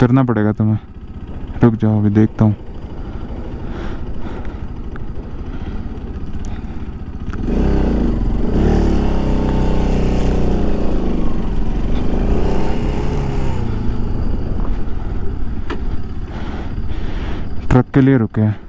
उतरना पड़ेगा तुम्हें। रुक जाओ, अभी देखता हूँ। ट्रक के लिए रुके हैं।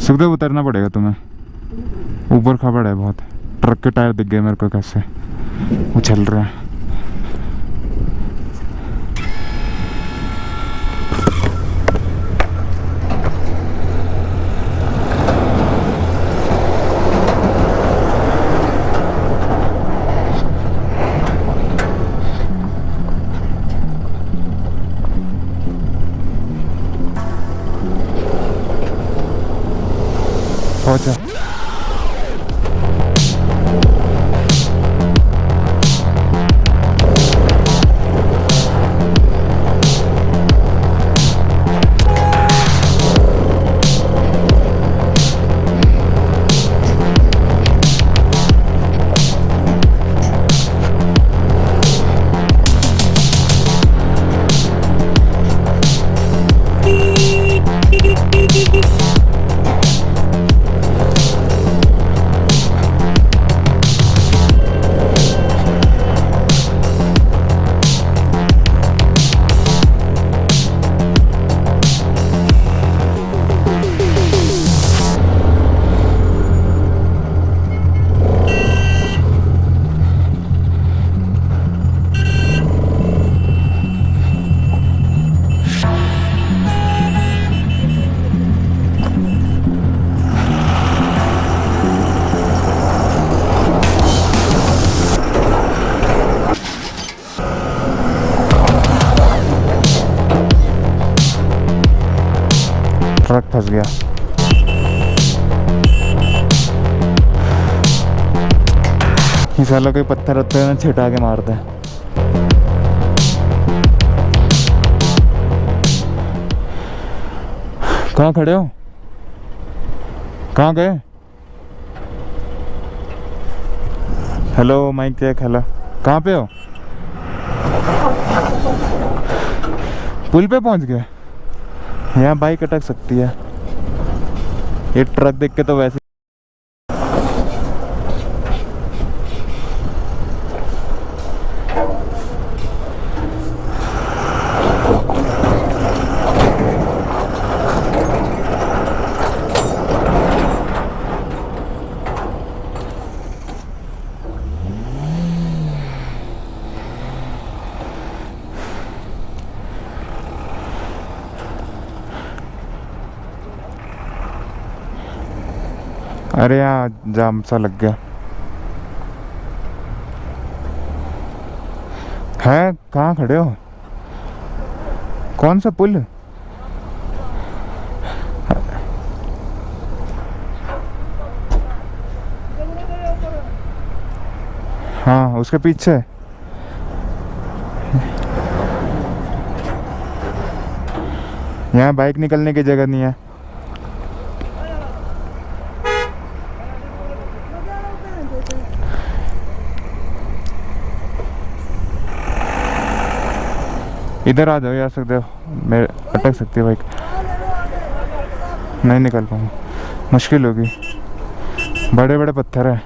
सुखदेव उतरना पड़ेगा तुम्हें, ऊपर खबर है बहुत। ट्रक के टायर दिख गए मेरे को कैसे उछल रहे हैं। पहुंचा। ट्रक फंस गया। इस सालों कोई पत्थर वत्थर ना छिटा के मारता है। कहाँ खड़े हो? कहाँ गए? Hello, mic check. हेलो, कहाँ पे हो? पुल पे पहुंच गए। यहाँ बाइक अटक सकती है। ये ट्रक देख के तो वैसे अरे यहाँ जाम सा लग गया है। कहाँ खड़े हो? कौन सा पुल? हाँ, उसके पीछे। यहाँ बाइक निकलने की जगह नहीं है। इधर आ जाओ, आ सकते हो। मैं अटक सकती है बाइक, नहीं निकल पाऊंगा, मुश्किल होगी। बड़े बड़े पत्थर है।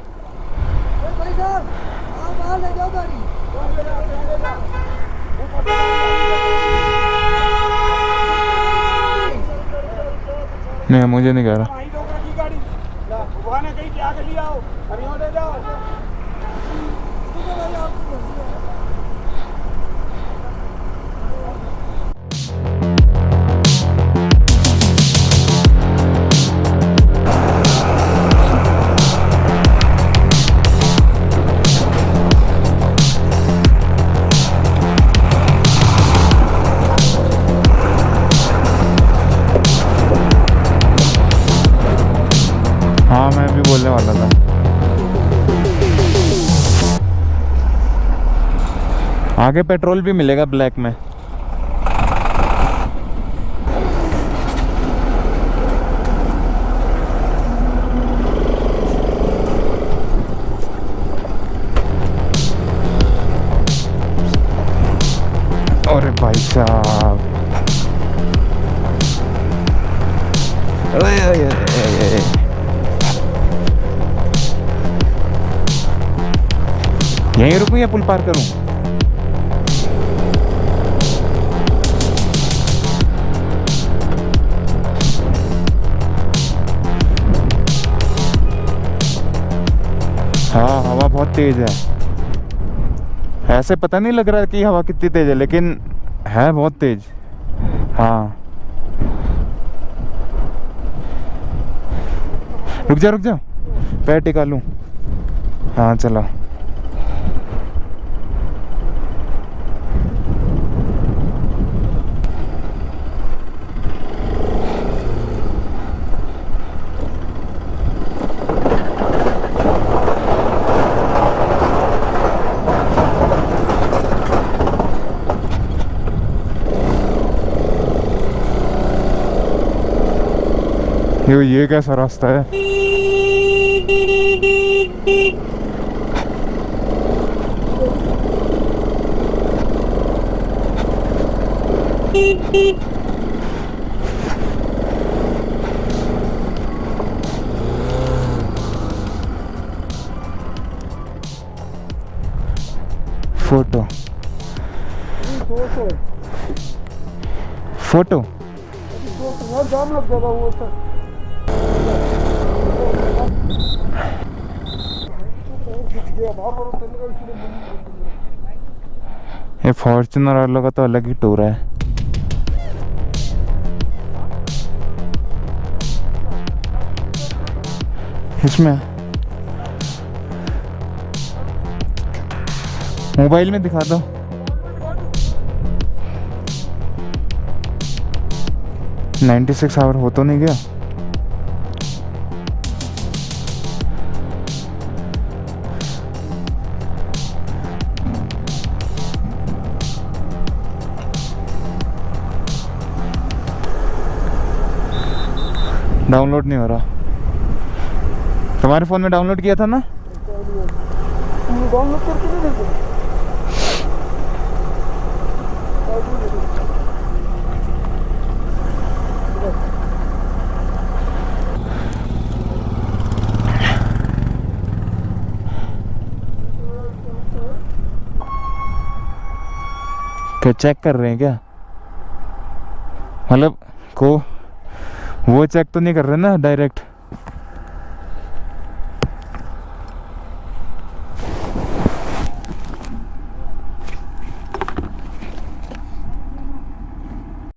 नहीं, मुझे नहीं कह रहा। हाँ, मैं भी बोलने वाला था। आगे पेट्रोल भी मिलेगा ब्लैक में। अरे भाई साहब, यहीं रुकूं या पुल पार करूं? हाँ, हवा बहुत तेज है। ऐसे पता नहीं लग रहा कि हवा कितनी तेज है, लेकिन है बहुत तेज। हाँ, रुक जा रुक जा, पैर टिका लूं। हाँ चलो। ये कैसा रास्ता है? फोटो फोटो जाम लग जाएगा वो सर। ये फॉर्च्यूनर वालों का तो अलग ही टूर है। इसमें मोबाइल में दिखा दो। $96 आवर हो तो नहीं गया? डाउनलोड नहीं हो रहा। तुम्हारे फोन में डाउनलोड किया था ना? डाउनलोड करके नहीं देखो। क्या चेक कर रहे हैं क्या? मतलब को वो चेक तो नहीं कर रहे ना डायरेक्ट?